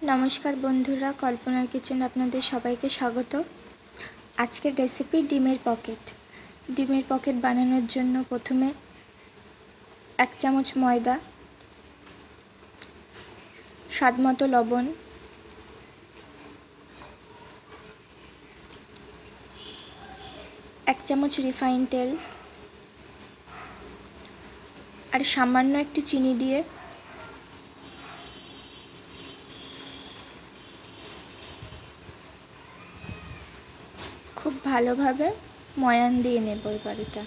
নমস্কার বন্ধুরা, কল্পনার কিচেন আপনাদের সবাইকে স্বাগত। আজকের রেসিপি ডিমের পকেট। ডিমের পকেট বানানোর জন্য প্রথমে 1 চামচ ময়দা, স্বাদমতো লবণ, এক চামচ রিফাইন তেল আর সামান্য একটু চিনি দিয়ে খুব ভালোভাবে ময়ান দিয়ে নেব। এবার এটা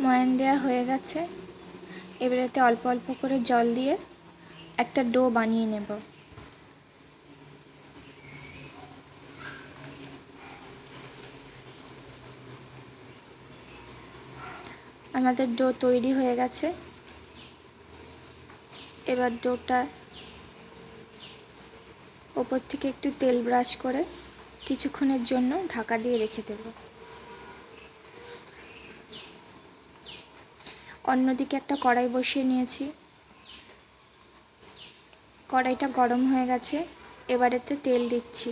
ময়ান দেওয়া হয়ে গেছে। এবারেতে অল্প অল্প করে জল দিয়ে একটা ডো বানিয়ে নেব। আমাদের ডো তৈরি হয়ে গেছে। এবার ডোটা ওপর থেকে একটু তেল ব্রাশ করে কিছুক্ষণের জন্য ঢাকা দিয়ে রেখে দেব। অন্যদিকে একটা কড়াই বসিয়ে নিয়েছি। কড়াইটা গরম হয়ে গেছে। এবারেতে তেল দিচ্ছি।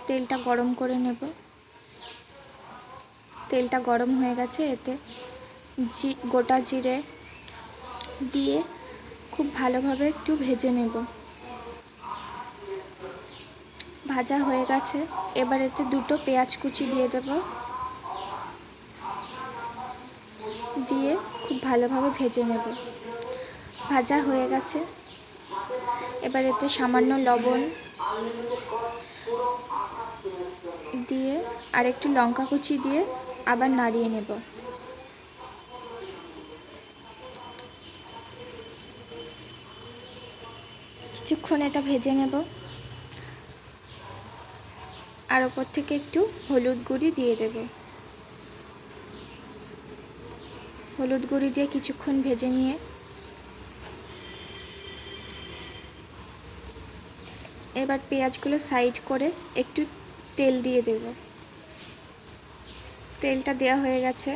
তেলটা গরম করে নেব। তেলটা গরম হয়ে গেছে। এতে গোটা জিরে দিয়ে খুব ভালোভাবে একটু ভেজে নেব। ভাজা হয়ে গেছে। এবার এতে 2টো পেঁয়াজ কুচি দিয়ে দেব। দিয়ে খুব ভালোভাবে ভেজে নেব। ভাজা হয়ে গেছে। এবার এতে সামান্য লবণ দিয়ে আর একটু লঙ্কা কুচি দিয়ে আবার নাড়িয়ে নেব। কিছুক্ষণ এটা ভেজে নেব। আর ওপর থেকে একটু হলুদ গুঁড়ি দিয়ে দেব। হলুদ গুঁড়ি দিয়ে কিছুক্ষণ ভেজে নিয়ে এবার পেঁয়াজগুলো সাইড করে একটু তেল দিয়ে দেব। তেলটা দেওয়া হয়ে গেছে।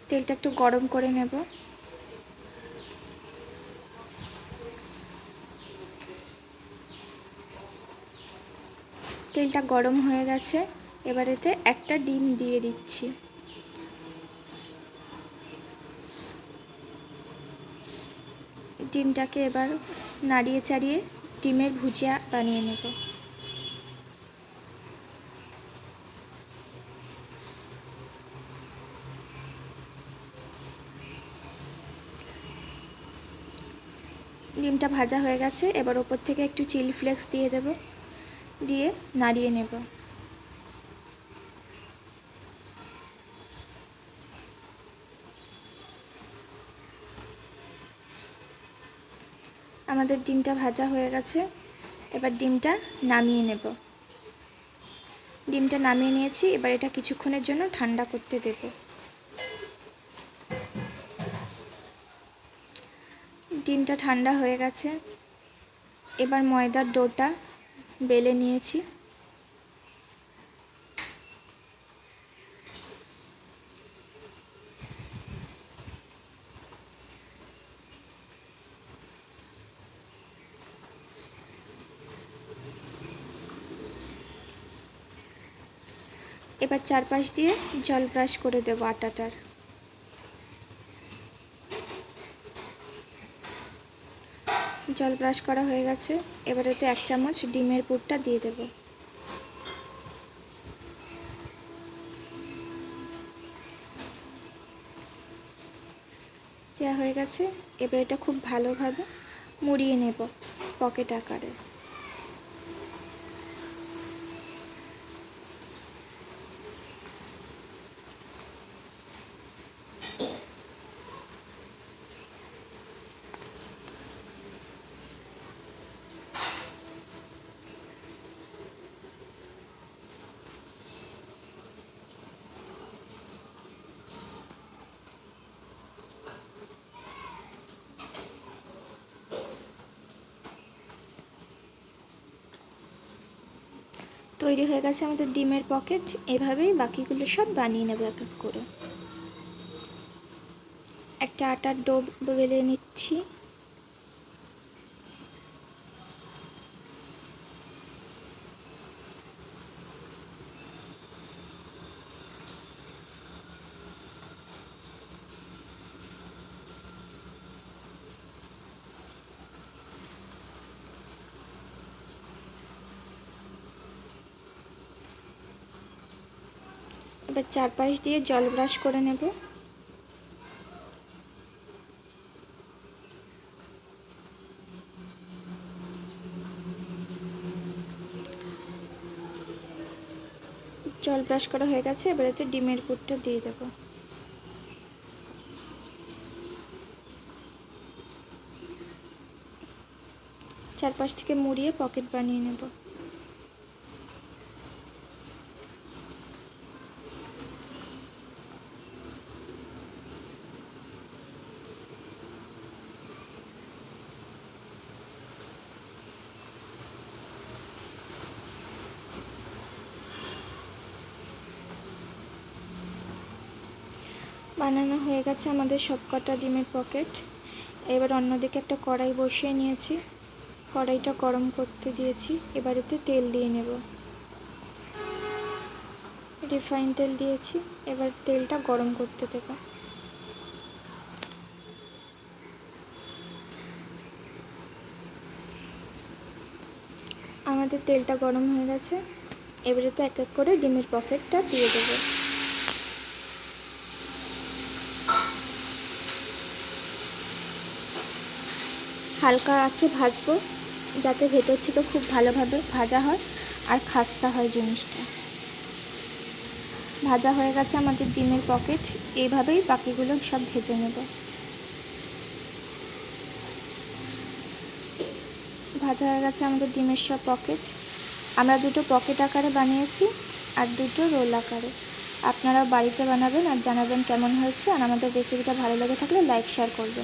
তেলটা একটু গরম করে নেব। তেলটা গরম হয়ে গেছে। এবার এতে একটা ডিম দিয়ে দিচ্ছি। ডিমটাকে এবার নাড়িয়ে চাড়িয়ে ডিমের ভুজিয়া বানিয়ে নেব। ডিমটা ভাজা হয়ে গেছে। এবার ওপর থেকে একটু চিলি ফ্লেক্স দিয়ে দেব। দিয়ে নাড়িয়ে নেব। আমাদের ডিমটা ভাজা হয়ে গেছে। এবার ডিমটা নামিয়ে নেব। ডিমটা নামিয়ে নিয়েছি। এবার এটা কিছুক্ষণের জন্য ঠান্ডা করতে দেব। ডিমটা ঠান্ডা হয়ে গেছে। এবার ময়দার ডোটা বেলে নিয়েছি। এবার চারপাশ দিয়ে জল ব্রাশ করে দেব আটাটার। জল ব্রাশ করা হয়ে গেছে। এবার এতে 1 চামচ ডিমের পুরটা দিয়ে দেব। দেওয়া হয়ে গেছে। এবার এটা খুব ভালোভাবে মুড়িয়ে নেব পকেট আকারে। তৈরি হয়ে গেছে আমাদের ডিমের পকেট। এভাবেই বাকিগুলো সব বানিয়ে নেব এক এক করে। একটা আটার ডো বেলে নিচ্ছি। এবার চারপাশ দিয়ে জল ব্রাশ করে নেব। জল ব্রাশ করা হয়ে গেছে। এবার এতে ডিমের পুরটা দিয়ে দেব। চারপাশ থেকে মুড়িয়ে পকেট বানিয়ে নেব। বানানো হয়ে গেছে আমাদের সবকটা ডিমের পকেট। এবার অন্যদিকে একটা কড়াই বসিয়ে নিয়েছি। কড়াইটা গরম করতে দিয়েছি। এবার এতে তেল দিয়ে নেব। রিফাইন তেল দিয়েছি। এবার তেলটা গরম করতে দেব। আমাদের তেলটা গরম হয়ে গেছে। এবার এতে এক এক করে ডিমের পকেটটা দিয়ে দেব। হালকা আছে ভাজবো, যাতে ভেতর থেকে খুব ভালোভাবে ভাজা হয় আর খাস্তা হয় জিনিসটা। ভাজা হয়ে গেছে আমাদের ডিমের পকেট। এইভাবেই বাকিগুলো সব ভেজে নেব। ভাজা হয়ে গেছে আমাদের ডিমের সব পকেট। আমরা দুটো পকেট আকারে বানিয়েছি আর দুটো রোল আকারে। আপনারা বাড়িতে বানাবেন আর জানাবেন কেমন হয়েছে। আর আমাদের রেসিপিটা ভালো লেগে থাকলে লাইক শেয়ার করবেন।